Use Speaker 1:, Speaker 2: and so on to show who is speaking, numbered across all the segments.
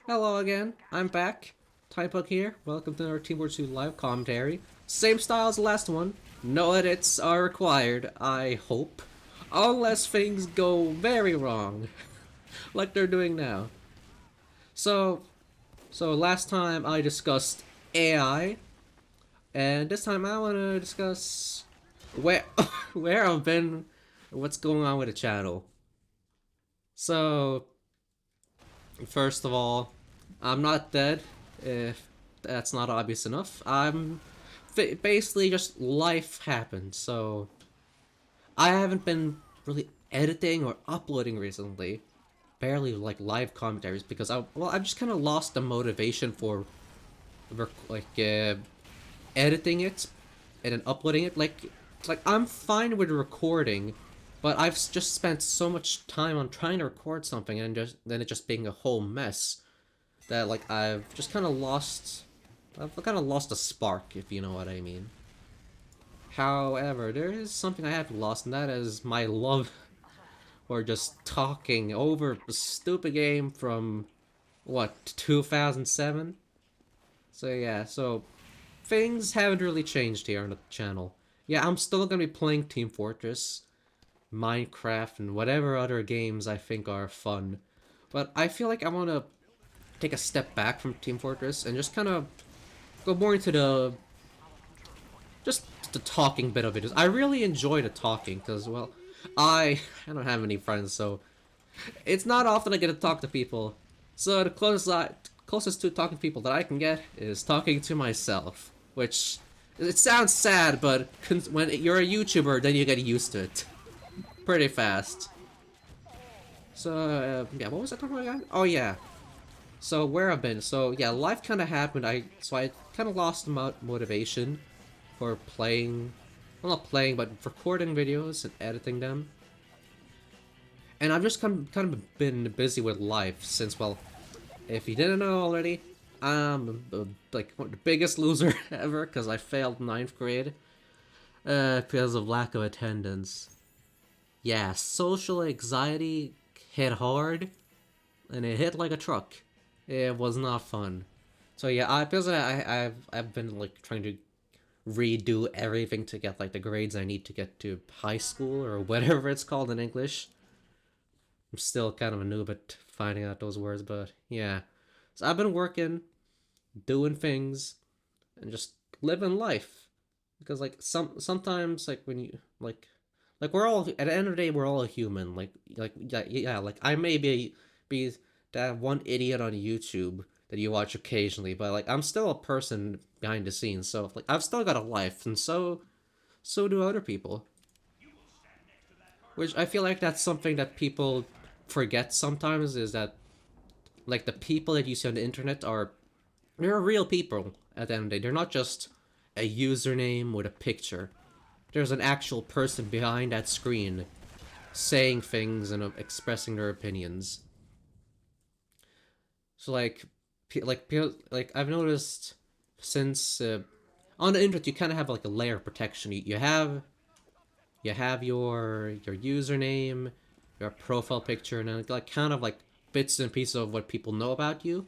Speaker 1: Hello again, I'm back. Typebook here. Welcome to our TF2 Live Commentary. Same style as the last one. No edits are required, I hope. Unless things go very wrong. Like they're doing now. So, so last time I discussed AI, and this time I want to discuss where where I've been, what's going on with the channel. So, first of all, I'm not dead, if that's not obvious enough. I'm basically just life happened, so I haven't been really editing or uploading recently. Barely like live commentaries because I've just kind of lost the motivation for editing it and then uploading it. Like I'm fine with recording, but I've just spent so much time on trying to record something and just then it just being a whole mess that like I've kind of lost a spark, if you know what I mean. However, there is something I haven't lost, and that is my love for just talking over a stupid game from what 2007. So yeah, so things haven't really changed here on the channel. Yeah, I'm still gonna be playing Team Fortress, Minecraft, and whatever other games I think are fun. But I feel like I want to take a step back from Team Fortress and just kind of go more into just the talking bit of it. I really enjoy the talking because, well, I don't have any friends, so it's not often I get to talk to people. So the closest to talking to people that I can get is talking to myself, which it sounds sad, but when you're a YouTuber, then you get used to it pretty fast. So yeah, what was I talking about? Oh yeah. So where I've been. So yeah, life kind of happened. I kind of lost motivation for playing, well not playing, but recording videos and editing them. And I've just kind of been busy with life since, well, if you didn't know already, I'm like the biggest loser ever because I failed ninth grade because of lack of attendance. Yeah, social anxiety hit hard, and it hit like a truck. It was not fun. So yeah, I've been like trying to redo everything to get like the grades I need to get to high school or whatever it's called in English. I'm still kind of a noob at finding out those words, but yeah. So I've been working, doing things, and just living life. Because like sometimes like when you like we're all at the end of the day we're all a human. Yeah, like I may be that one idiot on YouTube that you watch occasionally, but like I'm still a person behind the scenes, so like I've still got a life, and so do other people. Which I feel like that's something that people forget sometimes is that like the people that you see on the internet are they're real people at the end of the day. They're not just a username with a picture. There's an actual person behind that screen saying things and expressing their opinions. So like I've noticed since on the internet you kind of have like a layer of protection. You have your username, your profile picture, and then like kind of like bits and pieces of what people know about you,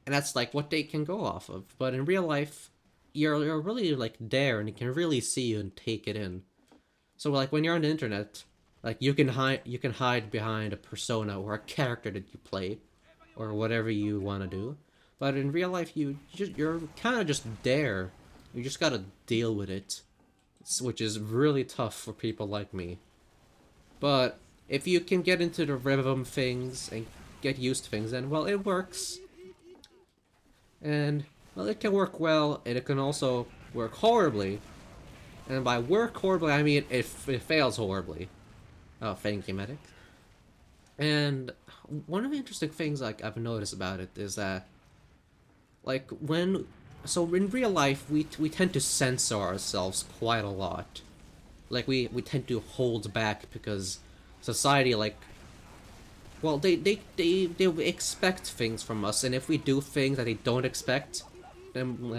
Speaker 1: and that's like what they can go off of. But in real life, you're really like there, and you can really see you and take it in. So like when you're on the internet, like you can hide behind a persona or a character that you play, or whatever you want to do. But in real life, you're kind of just there. You just gotta deal with it, which is really tough for people like me. But if you can get into the rhythm of things and get used to things, then well, it works. And well, it can work well, and it can also work horribly. And by work horribly, I mean it fails horribly. Oh, thank you, medic. And one of the interesting things like I've noticed about it is that like when so in real life we tend to censor ourselves quite a lot. Like we tend to hold back because society like well they expect things from us, and if we do things that they don't expect, then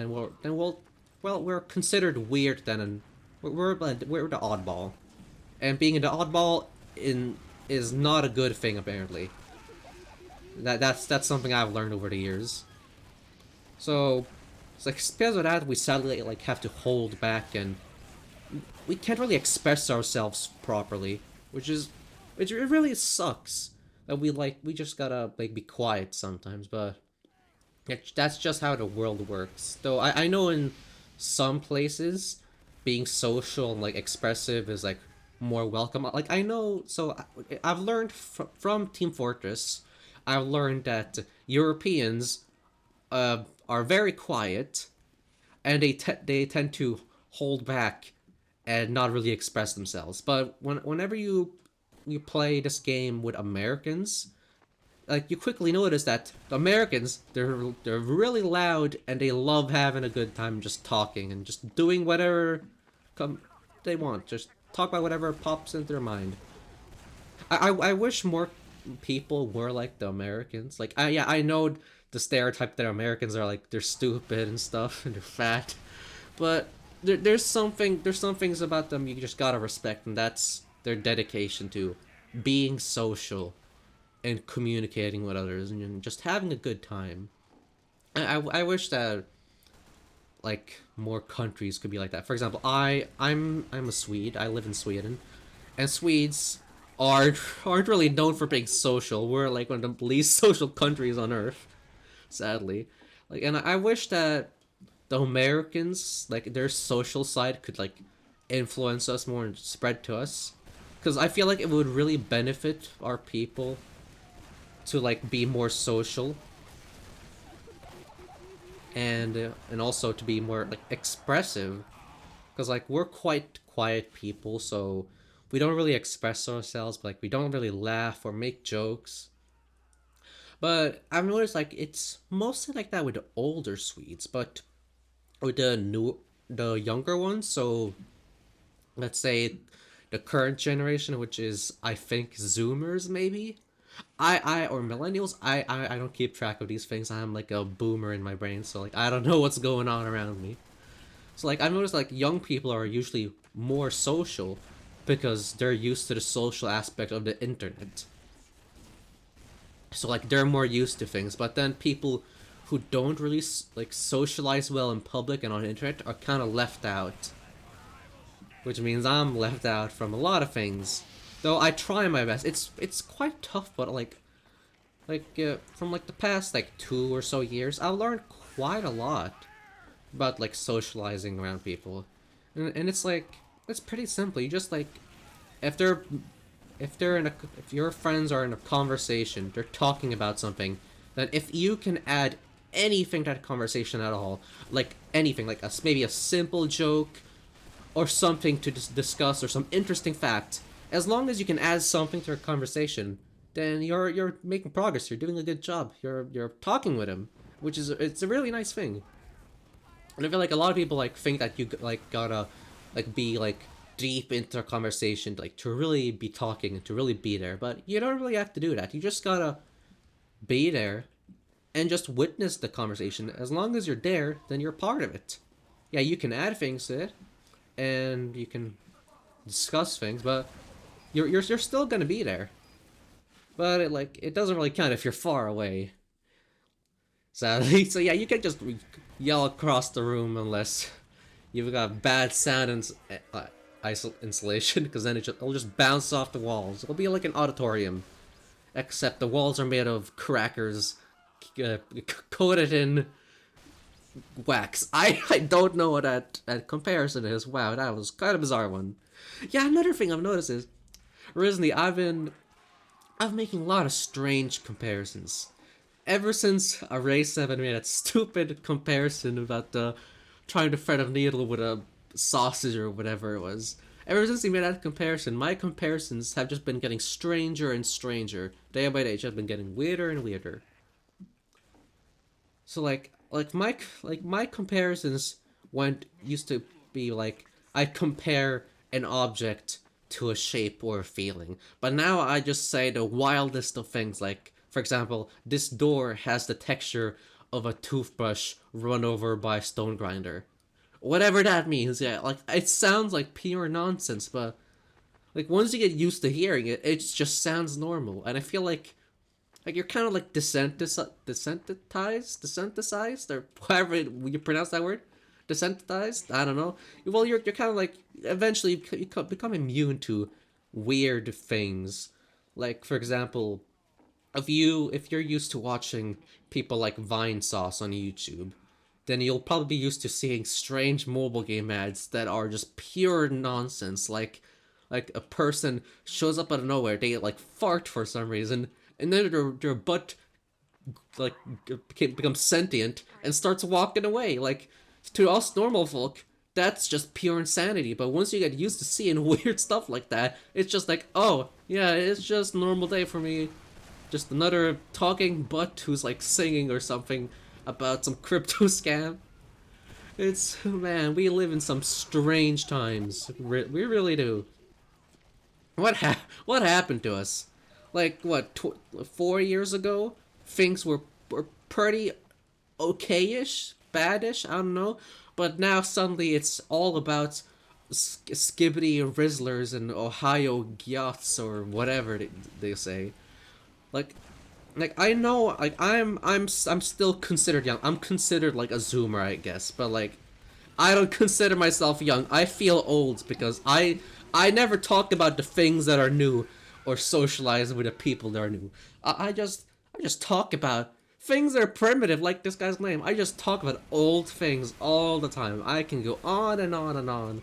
Speaker 1: we're considered weird then, and we're the oddball, and being the oddball in is not a good thing apparently. That's something I've learned over the years. So it's like because of that, we sadly like have to hold back, and we can't really express ourselves properly, which it really sucks. That we just gotta like be quiet sometimes, but that's just how the world works. Though I know in some places, being social and like expressive is like more welcome. Like I know, so I've learned from Team Fortress, I've learned that Europeans are very quiet, and they tend to hold back and not really express themselves. But whenever you play this game with Americans, like you quickly notice that the Americans, they're really loud and they love having a good time just talking and just doing whatever come they want. Just talk about whatever pops into their mind. I wish more people were like the Americans. Like I know the stereotype that Americans are like they're stupid and stuff and they're fat, but there's some things about them you just gotta respect, and that's their dedication to being social and communicating with others and just having a good time. I wish that like more countries could be like that. For example, I'm a Swede. I live in Sweden, and Swedes aren't really known for being social. We're like one of the least social countries on earth, sadly. Like, and I wish that the Americans, like their social side, could like influence us more and spread to us, because I feel like it would really benefit our people to like be more social, and also to be more like expressive, because like we're quite quiet people, so we don't really express ourselves, but like we don't really laugh or make jokes. But I've noticed like it's mostly like that with the older Swedes, but with the younger ones, so let's say the current generation, which is I think Zoomers maybe. I or millennials. I don't keep track of these things. I'm like a boomer in my brain, so like I don't know what's going on around me. So like I've noticed like young people are usually more social because they're used to the social aspect of the internet. So like they're more used to things, but then people who don't really like socialize well in public and on the internet are kind of left out, which means I'm left out from a lot of things. Though I try my best. It's quite tough, but from like the past like 2 or so years, I've learned quite a lot about like socializing around people, and it's like it's pretty simple. You just like if they're if your friends are in a conversation, they're talking about something, then if you can add anything to that conversation at all, like anything, like maybe a simple joke or something to discuss or some interesting fact, as long as you can add something to a conversation, then you're making progress. You're doing a good job. You're talking with him, which is it's a really nice thing. And I feel like a lot of people like think that you like gotta like be like deep into a conversation like to really be talking and to really be there, but you don't really have to do that. You just gotta be there and just witness the conversation. As long as you're there, then you're part of it. Yeah, you can add things to it and you can discuss things, but you're still gonna be there. But it doesn't really count if you're far away, sadly. So yeah, you can't just yell across the room unless you've got bad sound and insulation, because then it'll just bounce off the walls. It'll be like an auditorium, except the walls are made of crackers coated in wax. I don't know what that comparison is. Wow, that was kind of a bizarre one. Yeah, another thing I've noticed is recently I've making a lot of strange comparisons. Ever since Array 7 made that stupid comparison about trying to thread a needle with a sausage or whatever it was. Ever since he made that comparison, my comparisons have just been getting stranger and stranger. Day by day, just been getting weirder and weirder. So my comparisons went used to be like I'd compare an object to a shape or a feeling. But now I just say the wildest of things, like, for example, this door has the texture of a toothbrush run over by a stone grinder. Whatever that means, yeah, like, it sounds like pure nonsense, but, like, once you get used to hearing it, it just sounds normal. And Like you're kind of like desensitized, or however you pronounce that word, desensitized. I don't know. Well, you're kind of like eventually you become immune to weird things. Like for example, if you're used to watching people like Vine Sauce on YouTube, then you'll probably be used to seeing strange mobile game ads that are just pure nonsense. Like a person shows up out of nowhere, they like fart for some reason, and then their butt like becomes sentient and starts walking away. Like to us normal folk, that's just pure insanity. But once you get used to seeing weird stuff like that, it's just like, oh yeah, it's just normal day for me. Just another talking butt who's like singing or something about some crypto scam. It's, man, we live in some strange times. We really do. What happened to us? Like what, 4 years ago, things were pretty okayish, badish. I don't know, but now suddenly it's all about skibbity rizzlers and Ohio yachts or whatever they say. Like I know, like I'm still considered young. I'm considered like a zoomer, I guess, but like I don't consider myself young. I feel old because I never talk about the things that are new or socialize with the people that are new. I just talk about things that are primitive, like this guy's name. I just talk about old things all the time. I can go on and on and on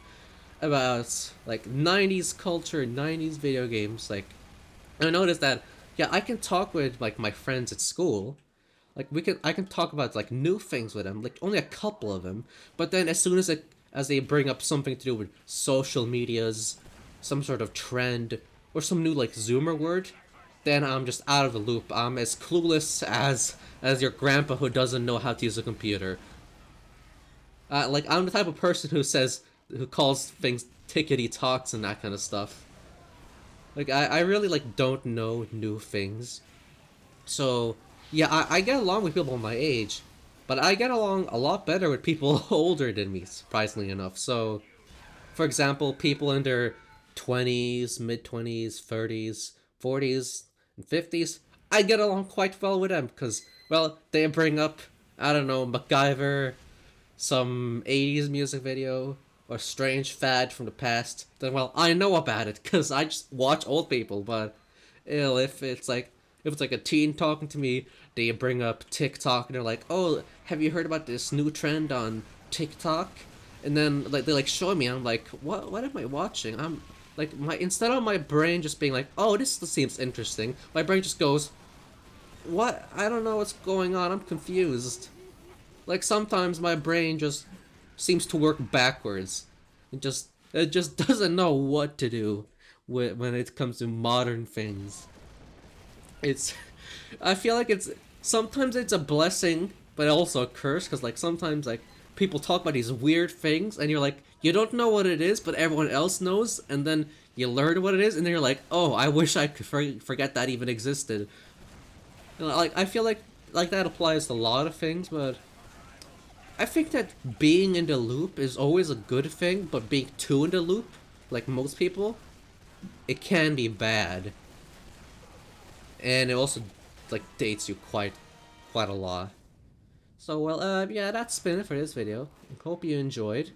Speaker 1: about like 90s culture, 90s video games. Like I noticed that, yeah, I can talk with like my friends at school. Like I can talk about like new things with them, like only a couple of them. But then as soon as they bring up something to do with social medias, some sort of trend, or some new like Zoomer word, then I'm just out of the loop. I'm as clueless as your grandpa who doesn't know how to use a computer. Like I'm the type of person who calls things tickety talks and that kind of stuff. Like I really like don't know new things. So yeah, I get along with people my age, but I get along a lot better with people older than me, surprisingly enough. So for example, people in their 20s, mid 20s, 30s, 40s, and 50s, I get along quite well with them because, well, they bring up, I don't know, MacGyver, some 80s music video, or strange fad from the past. Then, well, I know about it because I just watch old people, but ill if it's like a teen talking to me, they bring up TikTok and they're like, "Oh, have you heard about this new trend on TikTok?" And then like they like show me, I'm like, what am I watching? I'm like my instead of my brain just being like, oh, this seems interesting, my brain just goes, what? I don't know what's going on. I'm confused. Like sometimes my brain just seems to work backwards. It just doesn't know what to do when it comes to modern things. It's I feel like it's sometimes it's a blessing, but also a curse because like sometimes like people talk about these weird things and you're like you don't know what it is, but everyone else knows, and then you learn what it is, and then you're like, oh, I wish I could forget that even existed. You know, like I feel like that applies to a lot of things, but I think that being in the loop is always a good thing, but being too in the loop, like most people, it can be bad. And it also like dates you quite a lot. So well, yeah, that's been it for this video. Hope you enjoyed.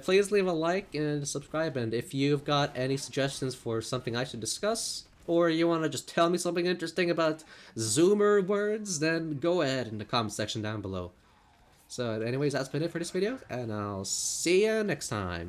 Speaker 1: Please leave a like and subscribe, and if you've got any suggestions for something I should discuss, or you want to just tell me something interesting about Zoomer words, then go ahead in the comment section down below. So anyways, that's been it for this video, and I'll see you next time.